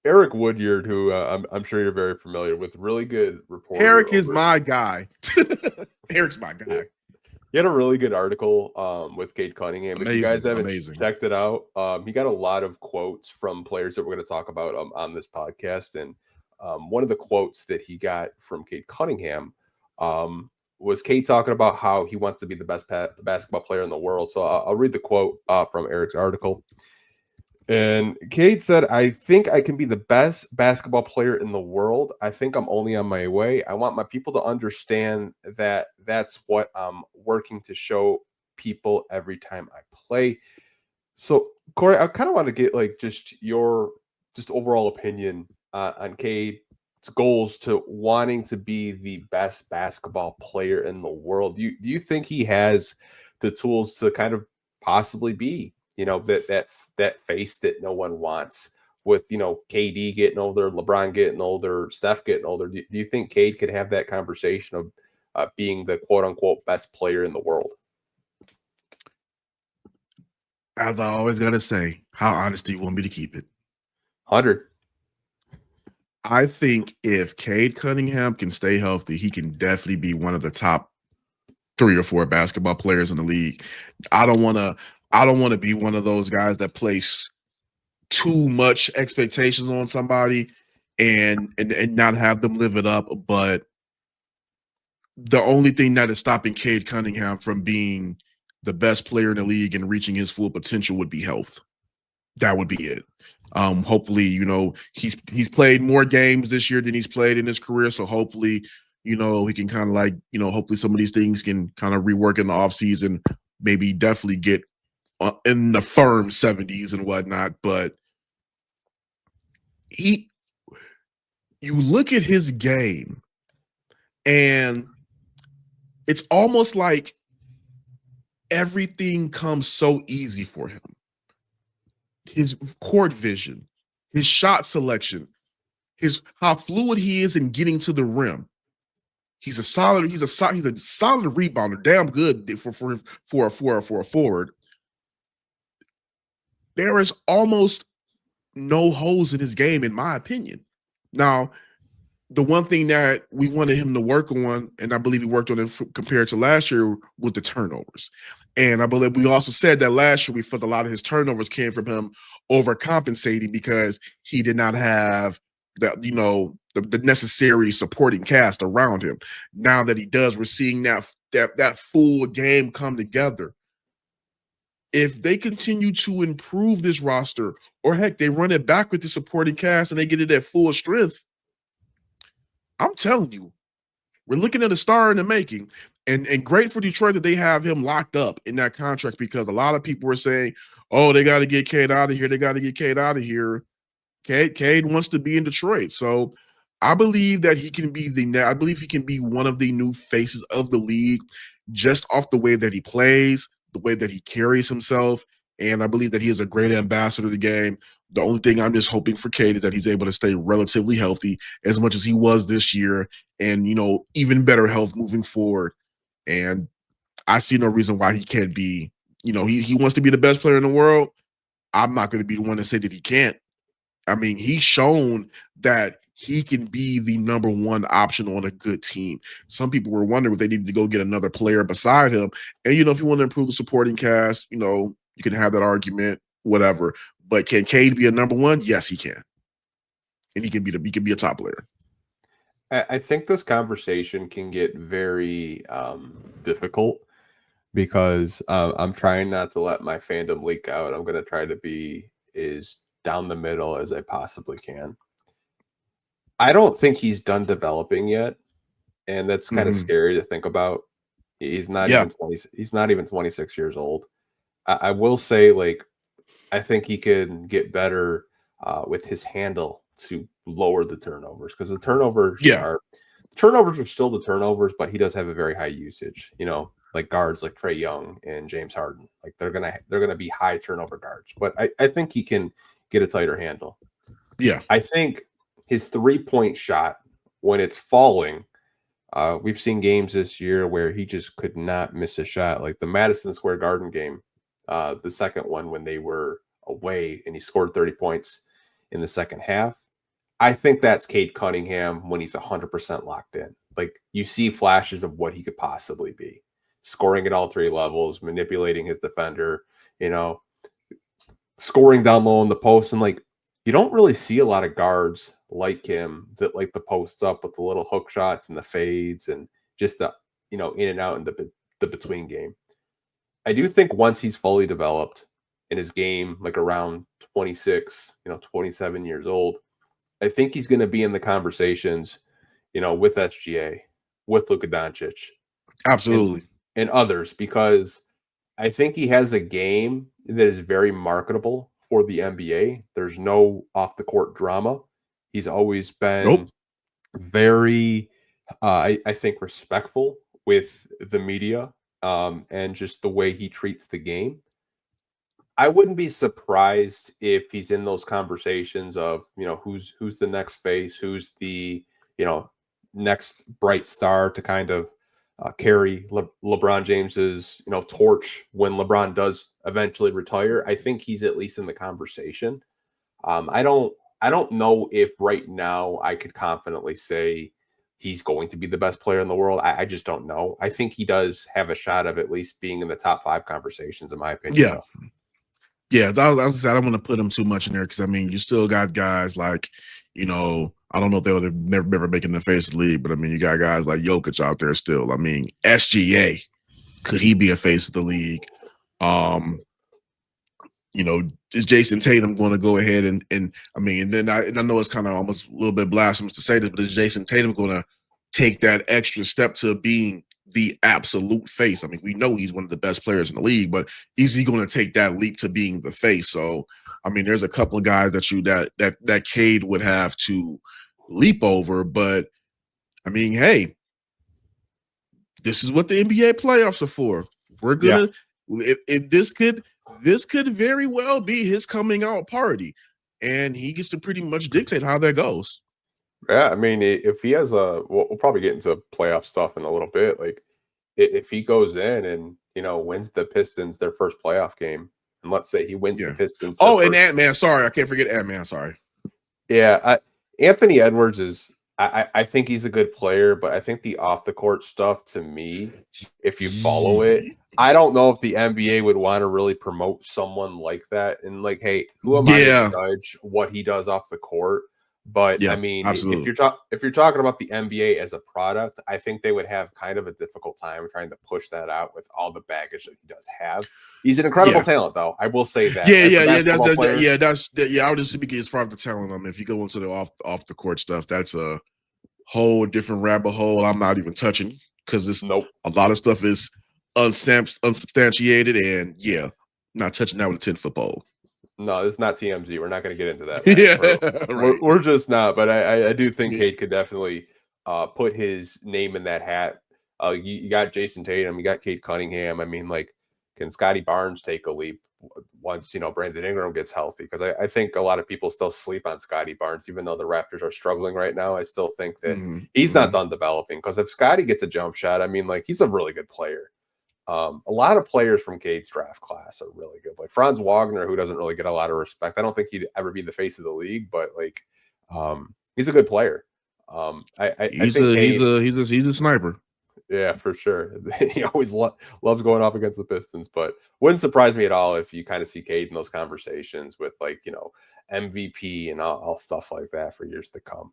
Eric Woodyard, who I'm sure you're very familiar with, really good reporter. Eric is my guy. Eric's my guy. He had a really good article with Cade Cunningham. If you guys haven't checked it out, he got a lot of quotes from players that we're going to talk about on this podcast. And one of the quotes that he got from Cade Cunningham was Cade talking about how he wants to be the best basketball player in the world. So I'll read the quote from Eric's article. And Cade said, "I think I can be the best basketball player in the world. I think I'm only on my way. I want my people to understand that that's what I'm working to show people every time I play." So, Kory, I kind of want to get like just your overall opinion on Cade's goals to wanting to be the best basketball player in the world. Do you think he has the tools to kind of possibly be, that face that no one wants, with, KD getting older, LeBron getting older, Steph getting older? Do you think Cade could have that conversation of being the quote unquote best player in the world? As I always got to say, how honest do you want me to keep it? 100. I think if Cade Cunningham can stay healthy, he can definitely be one of the top 3 or 4 basketball players in the league. I don't want to be one of those guys that place too much expectations on somebody and not have them live it up. But the only thing that is stopping Cade Cunningham from being the best player in the league and reaching his full potential would be health. That would be it. Hopefully, he's played more games this year than he's played in his career. So hopefully, he can kind of hopefully some of these things can kind of rework in the offseason, maybe definitely get in the firm 70s and whatnot. But you look at his game and it's almost like everything comes so easy for him. His court vision, his shot selection, how fluid he is in getting to the rim. He's a solid rebounder, damn good for a forward. There is almost no holes in his game, in my opinion. Now, the one thing that we wanted him to work on, and I believe he worked on it compared to last year, was the turnovers. And I believe we also said that last year we felt a lot of his turnovers came from him overcompensating because he did not have the necessary supporting cast around him. Now that he does, we're seeing that full game come together. If they continue to improve this roster, or heck, they run it back with the supporting cast and they get it at full strength, I'm telling you, we're looking at a star in the making. And great for Detroit that they have him locked up in that contract, because a lot of people were saying, oh, they got to get Cade out of here. They got to get Cade out of here. Cade wants to be in Detroit. So I believe that he can be one of the new faces of the league, just off the way that he plays, the way that he carries himself. And I believe that he is a great ambassador of the game. The only thing I'm just hoping for Cade is that he's able to stay relatively healthy as much as he was this year, and, even better health moving forward. And I see no reason why he can't be, he wants to be the best player in the world. I'm not going to be the one to say that he can't. I mean, he's shown that he can be the number one option on a good team. Some people were wondering if they needed to go get another player beside him. And, if you want to improve the supporting cast, you can have that argument, whatever. But can Cade be a number one? Yes, he can. And he can be a top player. I think this conversation can get very difficult, because I'm trying not to let my fandom leak out. I'm going to try to be as down the middle as I possibly can. I don't think he's done developing yet, and that's kind of scary to think about. He's not even 20. He's not even 26 years old. I will say, I think he can get better with his handle to lower the turnovers, because the turnovers are still the turnovers, but he does have a very high usage. Like guards like Trae Young and James Harden, they're gonna be high turnover guards. But I think he can get a tighter handle. Yeah, I think his 3-point shot, when it's falling, we've seen games this year where he just could not miss a shot, like the Madison Square Garden game, the second one when they were away, and he scored 30 points in the second half. I think that's Cade Cunningham when he's 100% locked in. Like, you see flashes of what he could possibly be, scoring at all three levels, manipulating his defender, scoring down low in the post. And like, you don't really see a lot of guards like him that like the post up with the little hook shots and the fades and just the, in and out in the between game. I do think once he's fully developed in his game, like around 26, 27 years old, I think he's going to be in the conversations, with SGA, with Luka Doncic. Absolutely. And others, because I think he has a game that is very marketable for the NBA. There's no off the court drama. He's always been very, I think, respectful with the media and just the way he treats the game. I wouldn't be surprised if he's in those conversations of, who's the next face, who's the, next bright star to kind of carry LeBron James's, torch when LeBron does eventually retire. I think he's at least in the conversation. I don't know if right now I could confidently say he's going to be the best player in the world. I just don't know. I think he does have a shot of at least being in the top 5 conversations, in my opinion. Yeah. Though. Yeah, I don't want to put him too much in there because, I mean, you still got guys like, I don't know if they would have never making the face of the league, but, I mean, you got guys like Jokic out there still. I mean, SGA, could he be a face of the league? Is Jason Tatum going to go ahead and I mean, and then I know it's kind of almost a little bit blasphemous to say this, but is Jason Tatum going to take that extra step to being the absolute face? I mean, we know he's one of the best players in the league, but is he going to take that leap to being the face? So, I mean, there's a couple of guys that Cade would have to leap over, but I mean, hey, this is what the NBA playoffs are for. We're gonna if this could very well be his coming out party, and he gets to pretty much dictate how that goes. Yeah, I mean, if he has we'll probably get into playoff stuff in a little bit. Like, if he goes in and wins the Pistons their first playoff game, and let's say he wins the Pistons. Oh, and Ant-Man, sorry, I can't forget Ant-Man. Sorry. Yeah, Anthony Edwards is. I think he's a good player, but I think the off the court stuff, to me, if you follow it, I don't know if the NBA would want to really promote someone like that. And like, hey, who am I to judge what he does off the court? But I mean, absolutely. if you're talking about the NBA as a product, I think they would have kind of a difficult time trying to push that out with all the baggage that he does have. He's an incredible talent, though. I will say that. I would just speak as far as the talent. I mean, if you go into the off the court stuff, that's a whole different rabbit hole. I'm not even touching because it's a lot of stuff is unsubstantiated, and not touching that with a 10-foot pole. No, it's not TMZ. We're not going to get into that. We're just not. But I do think Cade could definitely put his name in that hat. You got Jason Tatum. You got Cade Cunningham. I mean, like, can Scotty Barnes take a leap once, Brandon Ingram gets healthy? Because I think a lot of people still sleep on Scotty Barnes, even though the Raptors are struggling right now. I still think that he's not done developing. Because if Scotty gets a jump shot, I mean, like, he's a really good player. A lot of players from Cade's draft class are really good. Like Franz Wagner, who doesn't really get a lot of respect. I don't think he'd ever be the face of the league, but like, he's a good player. He's a sniper. Yeah, for sure. He always loves going off against the Pistons, but wouldn't surprise me at all if you kind of see Cade in those conversations with, like, MVP and all stuff like that for years to come.